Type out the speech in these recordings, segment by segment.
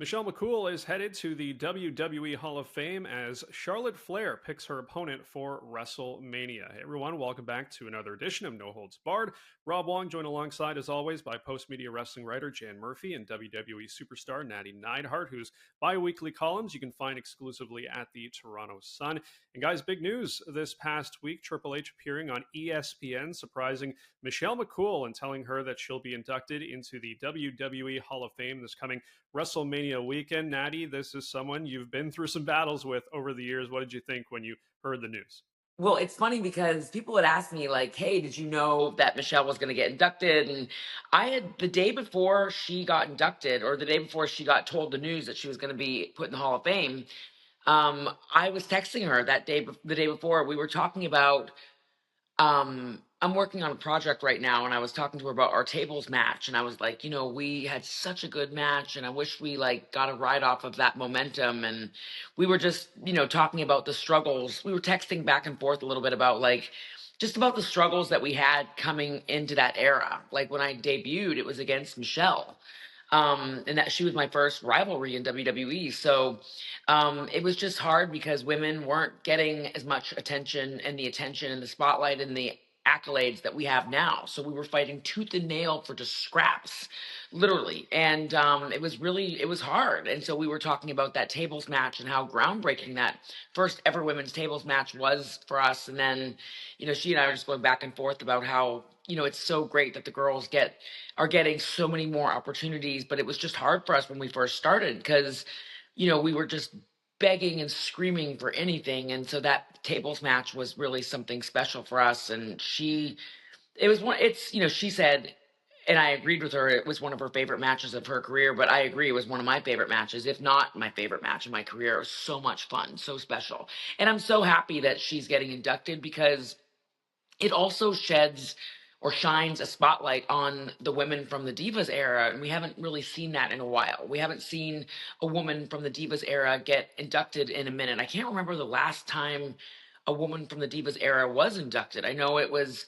Michelle McCool is headed to the WWE Hall of Fame as Charlotte Flair picks her opponent for WrestleMania. Hey everyone, welcome back to another edition of No Holds Barred. Rob Wong joined alongside, as always, by Postmedia wrestling writer Jan Murphy and WWE superstar Nattie Neidhart, whose bi-weekly columns you can find exclusively at the Toronto Sun. And guys, big news this past week, Triple H appearing on ESPN, surprising Michelle McCool and telling her that she'll be inducted into the WWE Hall of Fame this coming WrestleMania weekend. Nattie, this is someone you've been through some battles with over the years. What did you think when you heard the news? Well, it's funny because people had asked me, like, hey, did you know that Michelle was going to get inducted? And I had, the day before she got inducted, or the day before she got told the news that she was going to be put in the Hall of Fame, I was texting her that day, the day before. We were talking about I'm working on a project right now, and I was talking to her about our tables match, and I was like, we had such a good match, and I wish we like got a ride off of that momentum. And we were just, talking about the struggles. We were texting back and forth a little bit about like just about the struggles that we had coming into that era. Like when I debuted, it was against Michelle. And that she was my first rivalry in WWE. So it was just hard because women weren't getting as much attention and the attention and the spotlight and the accolades that we have now. So we were fighting tooth and nail for just scraps, literally. And it was hard. And so we were talking about that tables match and how groundbreaking that first ever women's tables match was for us. And then, she and I were just going back and forth about how, it's so great that the girls are getting so many more opportunities, but it was just hard for us when we first started because, we were just begging and screaming for anything. And so that tables match was really something special for us. And she said, and I agreed with her, it was one of her favorite matches of her career, but I agree it was one of my favorite matches, if not my favorite match of my career. It was so much fun, so special. And I'm so happy that she's getting inducted because it also sheds or shines a spotlight on the women from the Divas era, and we haven't really seen that in a while. We haven't seen a woman from the Divas era get inducted in a minute. I can't remember the last time a woman from the Divas era was inducted. I know it was,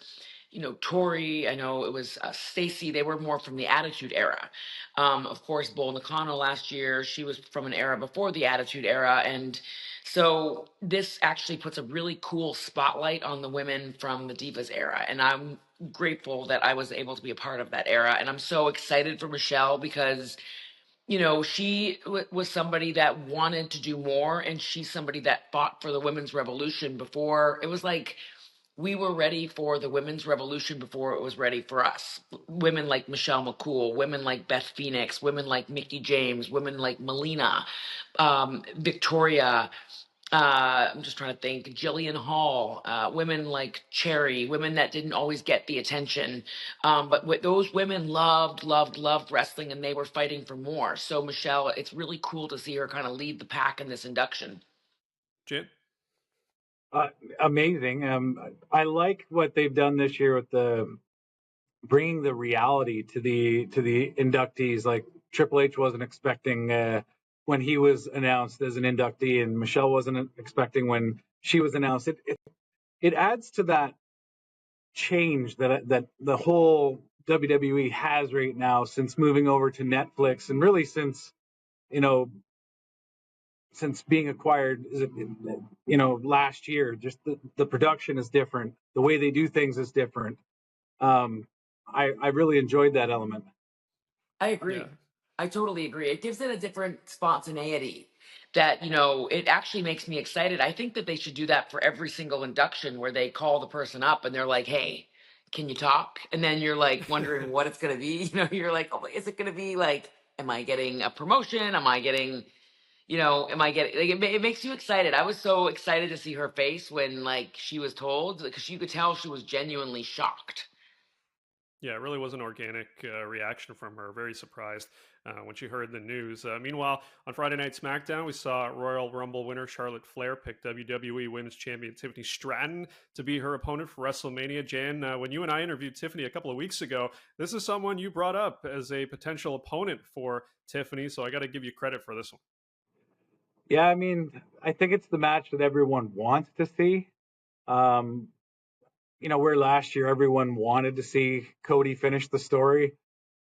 Tori. I know it was Stacy. They were more from the Attitude era. Of course, Bull Nakano last year. She was from an era before the Attitude era, and so this actually puts a really cool spotlight on the women from the Divas era, and I'm grateful that I was able to be a part of that era. And I'm so excited for Michelle because she was somebody that wanted to do more, and she's somebody that fought for the women's revolution before it was like we were ready for the women's revolution before it was ready for us. Women like Michelle McCool, women like Beth Phoenix, women like Mickey James, women like Melina, Victoria. I'm just trying to think. Jillian Hall, women like Cherry, women that didn't always get the attention, but those women loved wrestling, and they were fighting for more. So Michelle, it's really cool to see her kind of lead the pack in this induction. Jan? Uh, Amazing. I like what they've done this year with the bringing the reality to the inductees. Like Triple H wasn't expecting when he was announced as an inductee, and Michelle wasn't expecting when she was announced. It adds to that change that the whole WWE has right now since moving over to Netflix, and really you know since being acquired, last year. Just the production is different, the way they do things is different. I really enjoyed that element. I agree. Yeah. I totally agree. It gives it a different spontaneity that, it actually makes me excited. I think that they should do that for every single induction where they call the person up and they're like, hey, can you talk? And then you're like wondering what it's going to be. You're like, oh, is it going to be like, am I getting a promotion? Am I getting, am I getting, like, it makes you excited. I was so excited to see her face when like she was told, because you could tell she was genuinely shocked. Yeah, it really was an organic reaction from her. Very surprised when she heard the news. Meanwhile, on Friday Night SmackDown, we saw Royal Rumble winner Charlotte Flair pick WWE Women's Champion Tiffany Stratton to be her opponent for WrestleMania. Jan, when you and I interviewed Tiffany a couple of weeks ago, this is someone you brought up as a potential opponent for Tiffany, so I got to give you credit for this one. Yeah, I mean, I think it's the match that everyone wants to see. Um, where last year everyone wanted to see Cody finish the story.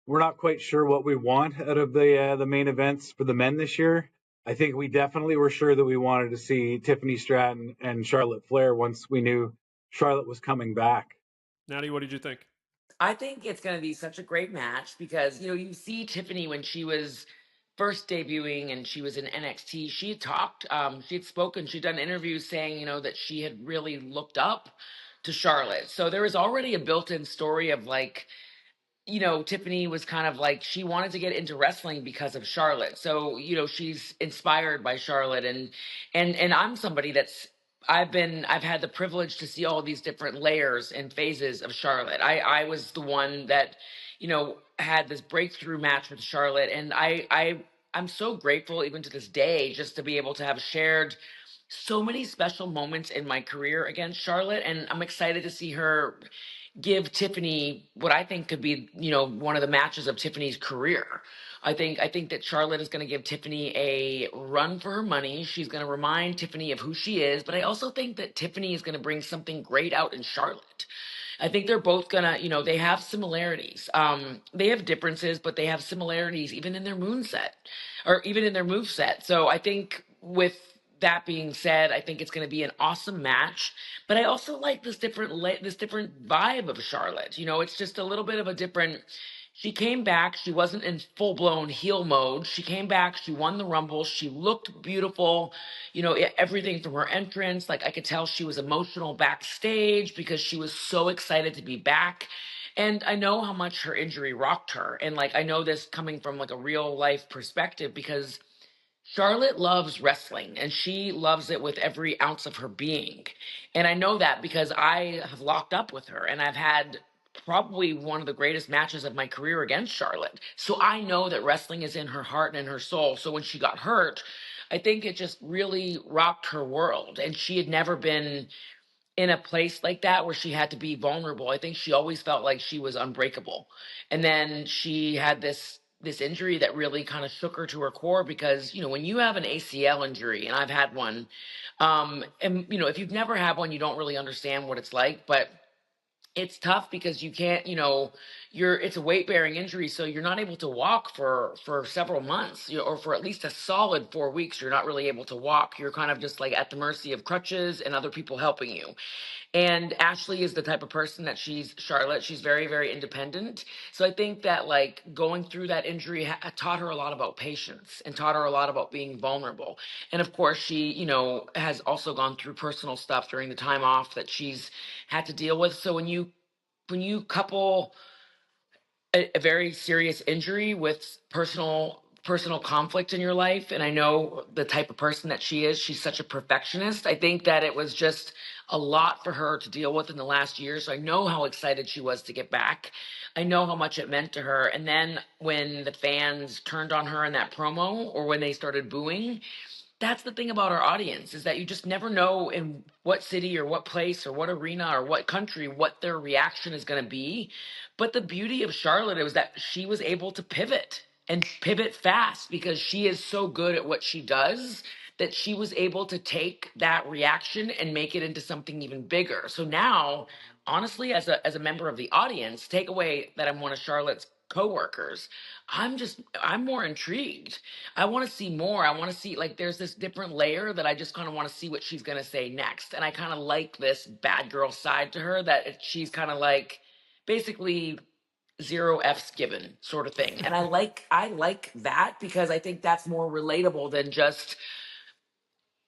we're not quite sure what we want out of the main events for the men this year. I think we definitely were sure that we wanted to see Tiffany Stratton and Charlotte Flair once we knew Charlotte was coming back. Nattie, what did you think? I think it's going to be such a great match because, you see Tiffany when she was first debuting and she was in NXT, she had talked, she had spoken, she'd done interviews saying, that she had really looked up to Charlotte. So there was already a built-in story of like, Tiffany was kind of like she wanted to get into wrestling because of Charlotte. So, she's inspired by Charlotte and I'm somebody that's I've had the privilege to see all these different layers and phases of Charlotte. I was the one that, had this breakthrough match with Charlotte and I'm so grateful even to this day just to be able to have shared so many special moments in my career against Charlotte and I'm excited to see her give Tiffany what I think could be, one of the matches of Tiffany's career. I think that Charlotte is going to give Tiffany a run for her money. She's going to remind Tiffany of who she is, but I also think that Tiffany is going to bring something great out in Charlotte. I think they're both gonna, they have similarities. They have differences, but they have similarities even in their moonset or even in their move set. So I think with that being said, I think it's going to be an awesome match. But I also like this different vibe of Charlotte. It's just a little bit of a different. She came back. She wasn't in full blown heel mode. She came back. She won the Rumble. She looked beautiful. Everything from her entrance. Like I could tell she was emotional backstage because she was so excited to be back. And I know how much her injury rocked her. And like I know this coming from like a real life perspective because Charlotte loves wrestling and she loves it with every ounce of her being. And I know that because I have locked up with her and I've had probably one of the greatest matches of my career against Charlotte. So I know that wrestling is in her heart and in her soul. So when she got hurt, I think it just really rocked her world. And she had never been in a place like that where she had to be vulnerable. I think she always felt like she was unbreakable. And then she had this injury that really kind of shook her to her core because, when you have an ACL injury, and I've had one, and if you've never had one, you don't really understand what it's like, but it's tough because you can't, it's a weight bearing injury. So you're not able to walk for several months or for at least a solid 4 weeks. You're not really able to walk. You're kind of just like at the mercy of crutches and other people helping you. And Ashley is the type of person that Charlotte. She's very, very independent. So I think that like going through that injury taught her a lot about patience and taught her a lot about being vulnerable. And of course, she, has also gone through personal stuff during the time off that she's had to deal with. So when you couple a very serious injury with personal conflict in your life, and I know the type of person that she is, she's such a perfectionist. I think that it was just a lot for her to deal with in the last year. So I know how excited she was to get back. I know how much it meant to her. And then when the fans turned on her in that promo or when they started booing, that's the thing about our audience is that you just never know in what city or what place or what arena or what country what their reaction is going to be. But the beauty of Charlotte was that she was able to pivot and pivot fast because she is so good at what she does that she was able to take that reaction and make it into something even bigger. So now, honestly, as a member of the audience, take away that I'm one of Charlotte's coworkers, I'm more intrigued. I want to see more. I want to see like there's this different layer that I just kind of want to see what she's going to say next. And I kind of like this bad girl side to her that she's kind of like basically zero F's given sort of thing. And I like that because I think that's more relatable than just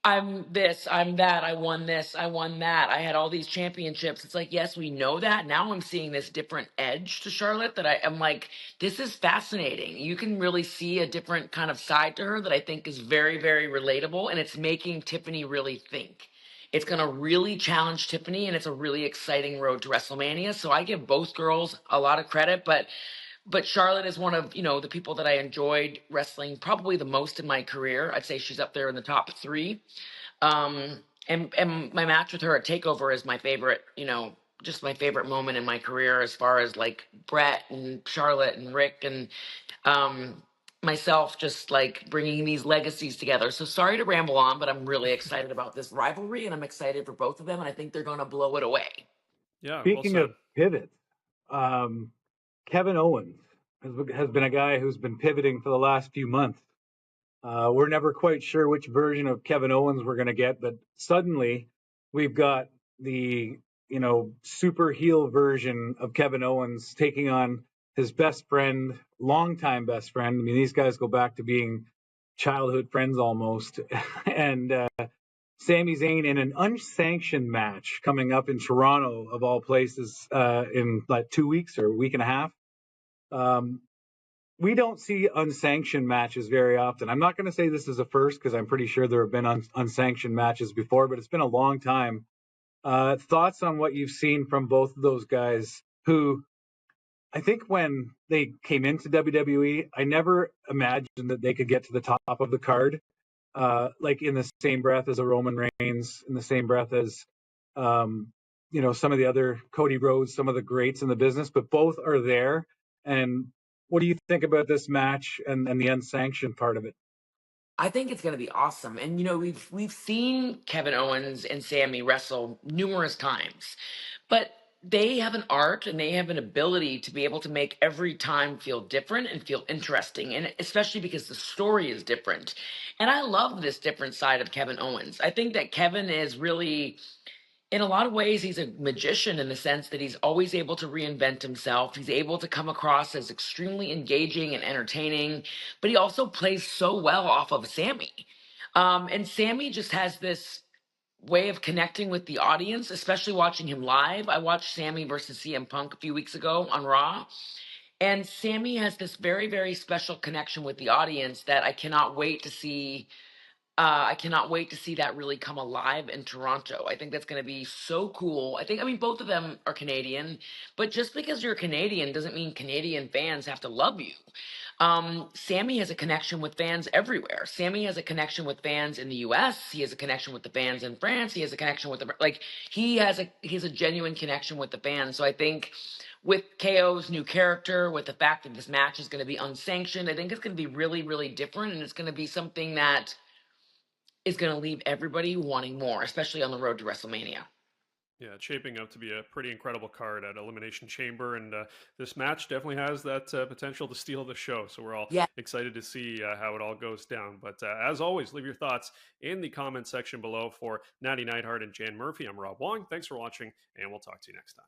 I'm this, I'm that, I won this, I won that. I had all these championships. It's like, yes, we know that. Now I'm seeing this different edge to Charlotte that I am like, this is fascinating. You can really see a different kind of side to her that I think is very, very relatable. And it's making Tiffany really think. It's going to really challenge Tiffany, and it's a really exciting road to WrestleMania. So I give both girls a lot of credit, but Charlotte is one of, the people that I enjoyed wrestling probably the most in my career. I'd say she's up there in the top three. And my match with her at Takeover is my favorite, just my favorite moment in my career as far as like Brett and Charlotte and Rick and myself just like bringing these legacies together. So sorry to ramble on, but I'm really excited about this rivalry and I'm excited for both of them. And I think they're going to blow it away. Yeah, well Speaking said. of pivots, Kevin Owens has been a guy who's been pivoting for the last few months. We're never quite sure which version of Kevin Owens we're going to get, but suddenly we've got the super heel version of Kevin Owens taking on his best friend, longtime best friend. I mean, these guys go back to being childhood friends almost, and Sami Zayn in an unsanctioned match coming up in Toronto, of all places, in like 2 weeks or a week and a half. We don't see unsanctioned matches very often. I'm not going to say this is a first because I'm pretty sure there have been unsanctioned matches before, but it's been a long time. Thoughts on what you've seen from both of those guys who I think when they came into WWE, I never imagined that they could get to the top of the card, like in the same breath as a Roman Reigns, in the same breath as, some of the other Cody Rhodes, some of the greats in the business, but both are there. And what do you think about this match and the unsanctioned part of it? I think it's going to be awesome. And we've seen Kevin Owens and Sami wrestle numerous times, but they have an art and they have an ability to be able to make every time feel different and feel interesting, and especially because the story is different. And I love this different side of Kevin Owens. I think that Kevin is really, in a lot of ways, he's a magician in the sense that he's always able to reinvent himself. He's able to come across as extremely engaging and entertaining, but he also plays so well off of Sami. And Sami just has this way of connecting with the audience, especially watching him live. I watched Sami versus CM Punk a few weeks ago on Raw, and Sami has this very, very special connection with the audience that I cannot wait to see. I cannot wait to see that really come alive in Toronto. I think that's going to be so cool. I mean, both of them are Canadian, but just because you're Canadian doesn't mean Canadian fans have to love you. Sami has a connection with fans everywhere. Sami has a connection with fans in the U.S. He has a connection with the fans in France. He has a connection with he has a genuine connection with the fans. So I think with KO's new character, with the fact that this match is going to be unsanctioned, I think it's going to be really, really different, and it's going to be something that is going to leave everybody wanting more, especially on the road to WrestleMania. Yeah, it's shaping up to be a pretty incredible card at Elimination Chamber, and this match definitely has that potential to steal the show. So we're all Yeah. excited to see how it all goes down. But as always, leave your thoughts in the comment section below. For Nattie Neidhart and Jan Murphy, I'm Rob Wong. Thanks for watching, and we'll talk to you next time.